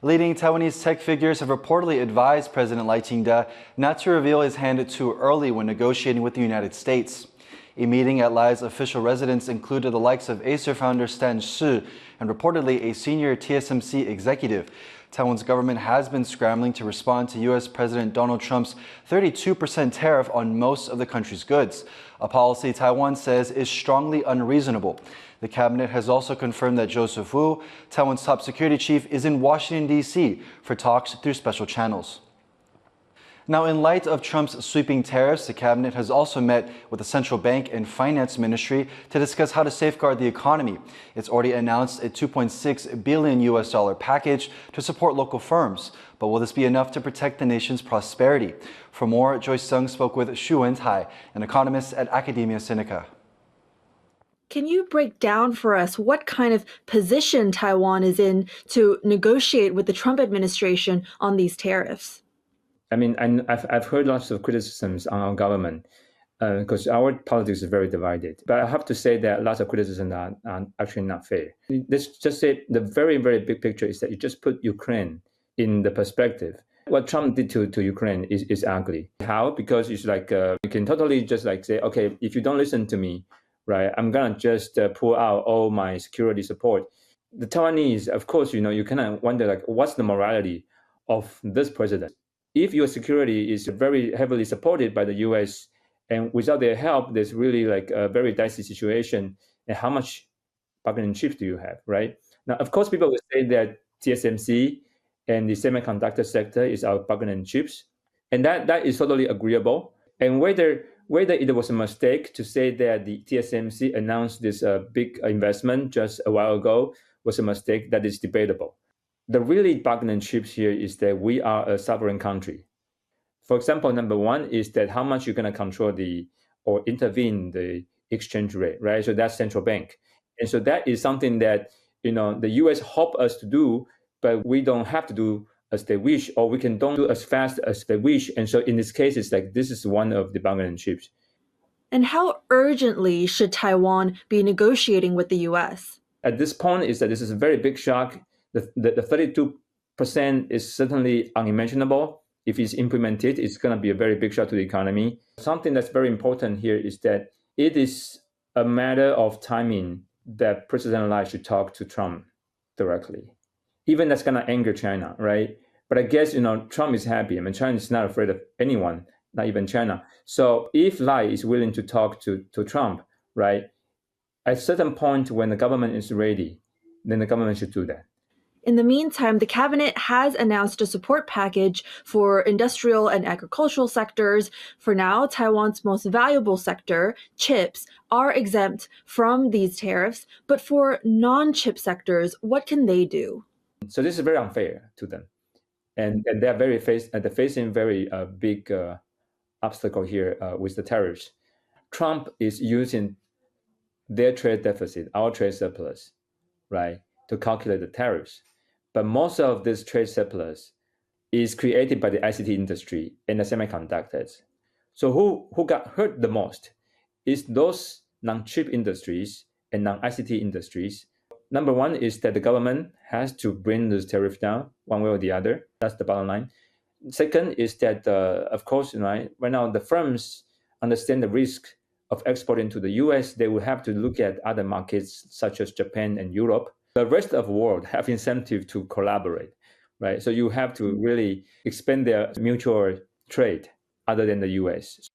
Leading Taiwanese tech figures have reportedly advised President Lai Ching-te not to reveal his hand too early when negotiating with the United States. A meeting at Lai's official residence included the likes of Acer founder Stan Shi and reportedly a senior TSMC executive. Taiwan's government has been scrambling to respond to U.S. President Donald Trump's 32% tariff on most of the country's goods, a policy Taiwan says is strongly unreasonable. The cabinet has also confirmed that Joseph Wu, Taiwan's top security chief, is in Washington, D.C. for talks through special channels. Now, in light of Trump's sweeping tariffs, the cabinet has also met with the central bank and finance ministry to discuss how to safeguard the economy. It's already announced a $2.6 billion package to support local firms. But will this be enough to protect the nation's prosperity? For more, Joyce Tseng spoke with Hsu Wen-tai, an economist at Academia Sinica. Can you break down for us what kind of position Taiwan is in to negotiate with the Trump administration on these tariffs? I mean, I've heard lots of criticisms on our government because our politics is very divided. But I have to say that lots of criticisms are actually not fair. Let's just say the very, very big picture is that you just put Ukraine in the perspective. What Trump did to Ukraine is ugly. How? Because it's like you can totally just like say, okay, if you don't listen to me, right, I'm gonna just pull out all my security support. The Taiwanese, of course, you kind of wonder like, what's the morality of this president? If your security is very heavily supported by the U.S. and without their help, there's really like a very dicey situation. And how much bargaining chips do you have, right? Now, of course, people will say that TSMC and the semiconductor sector is our bargaining chips, and that is totally agreeable. And whether it was a mistake to say that the TSMC announced this big investment just a while ago was a mistake, that is debatable. The really bargaining chips here is that we are a sovereign country. For example, number one is that how much you're going to control or intervene the exchange rate, right? So that's central bank. And so that is something that, the U.S. help us to do, but we don't have to do as they wish, or we don't do as fast as they wish. And so in this case, it's like this is one of the bargaining chips. And how urgently should Taiwan be negotiating with the U.S.? At this point, is that this is a very big shock. The 32% is certainly unimaginable. If it's implemented, it's going to be a very big shock to the economy. Something that's very important here is that it is a matter of timing that President Lai should talk to Trump directly. Even that's going to anger China, right? But I guess, Trump is happy. I mean, China is not afraid of anyone, not even China. So if Lai is willing to talk to Trump, right, at a certain point when the government is ready, then the government should do that. In the meantime, the cabinet has announced a support package for industrial and agricultural sectors. For now, Taiwan's most valuable sector, chips, are exempt from these tariffs. But for non-chip sectors, what can they do? So this is very unfair to them. And they're facing very big obstacle here with the tariffs. Trump is using their trade deficit, our trade surplus, right, to calculate the tariffs. But most of this trade surplus is created by the ICT industry and the semiconductors. So who got hurt the most is those non-chip industries and non-ICT industries. Number one is that the government has to bring this tariff down one way or the other. That's the bottom line. Second is that, of course, right now the firms understand the risk of exporting to the US. They will have to look at other markets such as Japan and Europe. The rest of the world have incentive to collaborate, right? So you have to really expand their mutual trade other than the US.